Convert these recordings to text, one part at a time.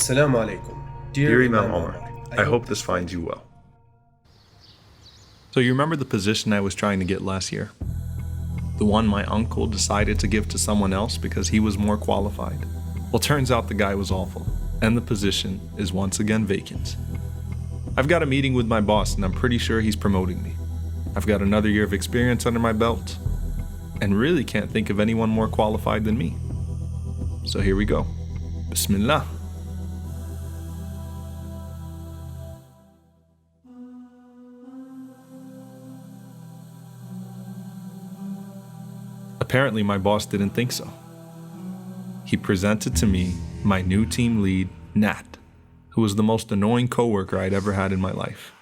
Assalamu alaikum. Dear Imam Omar, I hope this finds you well. So you remember the position I was trying to get last year? The one my uncle decided to give to someone else because he was more qualified. Well, turns out the guy was awful, and the position is once again vacant. I've got a meeting with my boss, and I'm pretty sure he's promoting me. I've got another year of experience under my belt, and really can't think of anyone more qualified than me. So here we go. Bismillah. Apparently, my boss didn't think so. He presented to me my new team lead, Nat, who was the most annoying coworker I'd ever had in my life.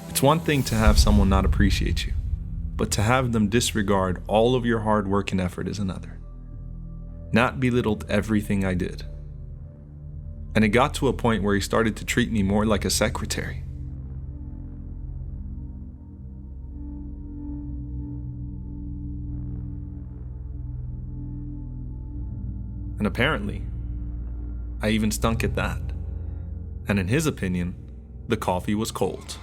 It's one thing to have someone not appreciate you, but to have them disregard all of your hard work and effort is another. Nat belittled everything I did. And it got to a point where he started to treat me more like a secretary. And apparently, I even stunk at that. And in his opinion, the coffee was cold.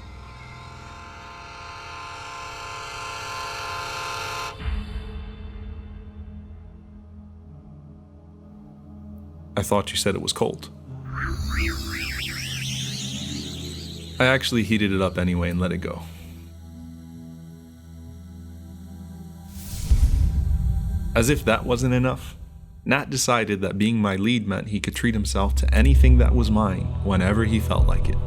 I thought you said it was cold. I actually heated it up anyway and let it go. As if that wasn't enough, Nat decided that being my lead meant he could treat himself to anything that was mine whenever he felt like it.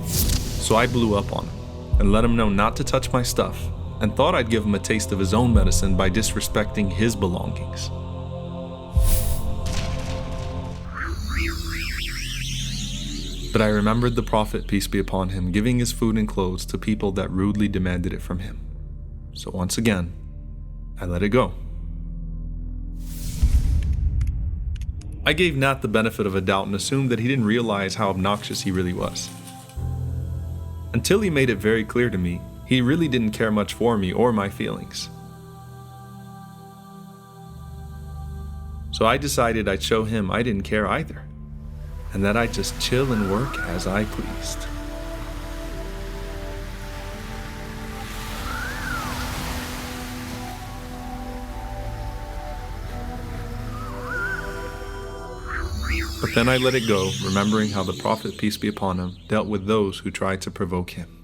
So I blew up on him and let him know not to touch my stuff, and thought I'd give him a taste of his own medicine by disrespecting his belongings. But I remembered the Prophet, peace be upon him, giving his food and clothes to people that rudely demanded it from him. So once again, I let it go. I gave Nat the benefit of a doubt and assumed that he didn't realize how obnoxious he really was. Until he made it very clear to me, he really didn't care much for me or my feelings. So I decided I'd show him I didn't care either, and that I'd just chill and work as I pleased. But then I let it go, remembering how the Prophet, peace be upon him, dealt with those who tried to provoke him.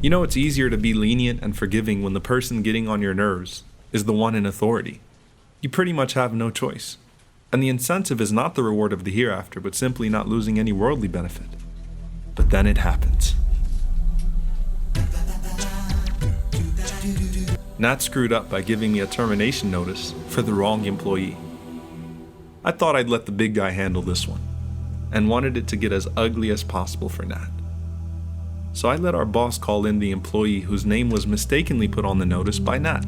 You know, it's easier to be lenient and forgiving when the person getting on your nerves is the one in authority. You pretty much have no choice. And the incentive is not the reward of the hereafter, but simply not losing any worldly benefit. But then it happens. Nat screwed up by giving me a termination notice for the wrong employee. I thought I'd let the big guy handle this one, and wanted it to get as ugly as possible for Nat. So I let our boss call in the employee whose name was mistakenly put on the notice by Nat.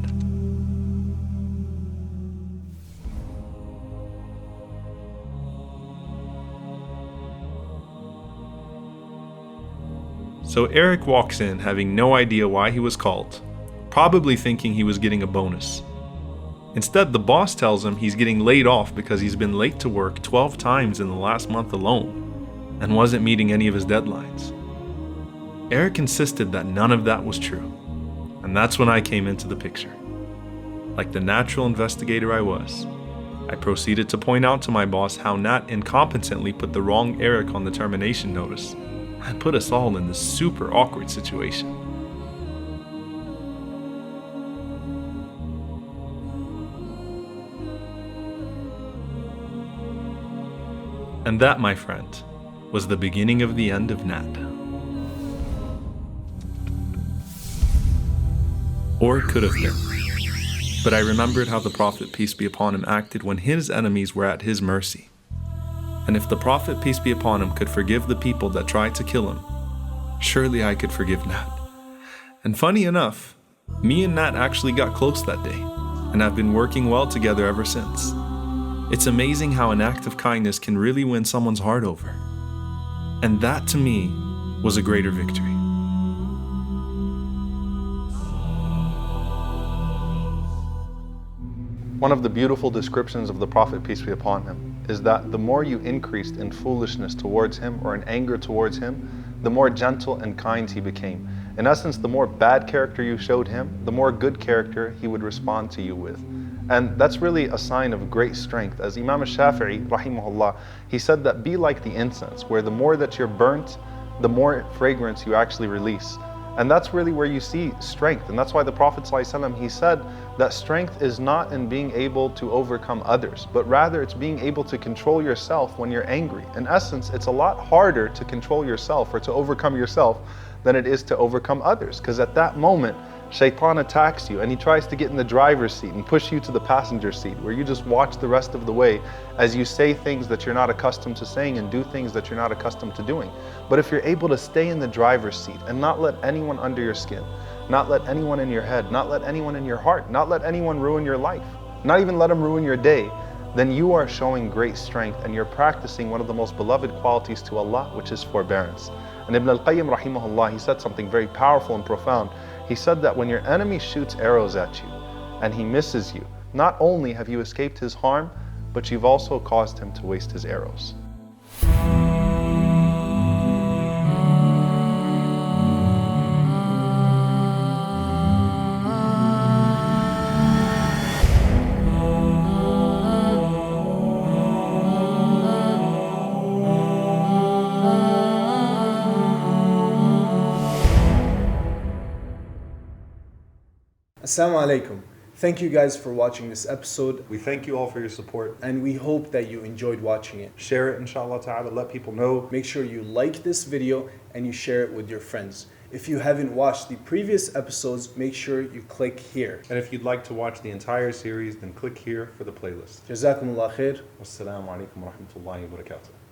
So Eric walks in having no idea why he was called, probably thinking he was getting a bonus. Instead, the boss tells him he's getting laid off because he's been late to work 12 times in the last month alone and wasn't meeting any of his deadlines. Eric insisted that none of that was true, and that's when I came into the picture. Like the natural investigator I was, I proceeded to point out to my boss how Nat incompetently put the wrong Eric on the termination notice and put us all in this super awkward situation. And that, my friend, was the beginning of the end of Nat. Or it could have been. But I remembered how the Prophet, peace be upon him, acted when his enemies were at his mercy. And if the Prophet, peace be upon him, could forgive the people that tried to kill him, surely I could forgive Nat. And funny enough, me and Nat actually got close that day, and have been working well together ever since. It's amazing how an act of kindness can really win someone's heart over. And that to me was a greater victory. One of the beautiful descriptions of the Prophet, peace be upon him, is that the more you increased in foolishness towards him or in anger towards him, the more gentle and kind he became. In essence, the more bad character you showed him, the more good character he would respond to you with. And that's really a sign of great strength. As Imam al-Shafi'i, rahimahullah, he said that be like the incense, where the more that you're burnt, the more fragrance you actually release. And that's really where you see strength. And that's why the Prophet ﷺ, he said that strength is not in being able to overcome others, but rather it's being able to control yourself when you're angry. In essence, it's a lot harder to control yourself or to overcome yourself than it is to overcome others. Because at that moment, Shaitan attacks you and he tries to get in the driver's seat and push you to the passenger seat, where you just watch the rest of the way as you say things that you're not accustomed to saying and do things that you're not accustomed to doing. But if you're able to stay in the driver's seat and not let anyone under your skin, not let anyone in your head, not let anyone in your heart, not let anyone ruin your life, not even let them ruin your day, then you are showing great strength and you're practicing one of the most beloved qualities to Allah, which is forbearance. And Ibn al-Qayyim rahimahullah, he said something very powerful and profound. He said that when your enemy shoots arrows at you and he misses you, not only have you escaped his harm, but you've also caused him to waste his arrows. Assalamu alaikum. Thank you guys for watching this episode, We thank you all for your support. and we hope that you enjoyed watching it. Share it, inshallah ta'ala, let people know. Make sure you like this video and you share it with your friends. If you haven't watched the previous episodes, make sure you click here. And if you'd like to watch the entire series, then click here for the playlist. Jazakumullah khair. Wassalamu alaikum wa rahmatullahi wa barakatuh.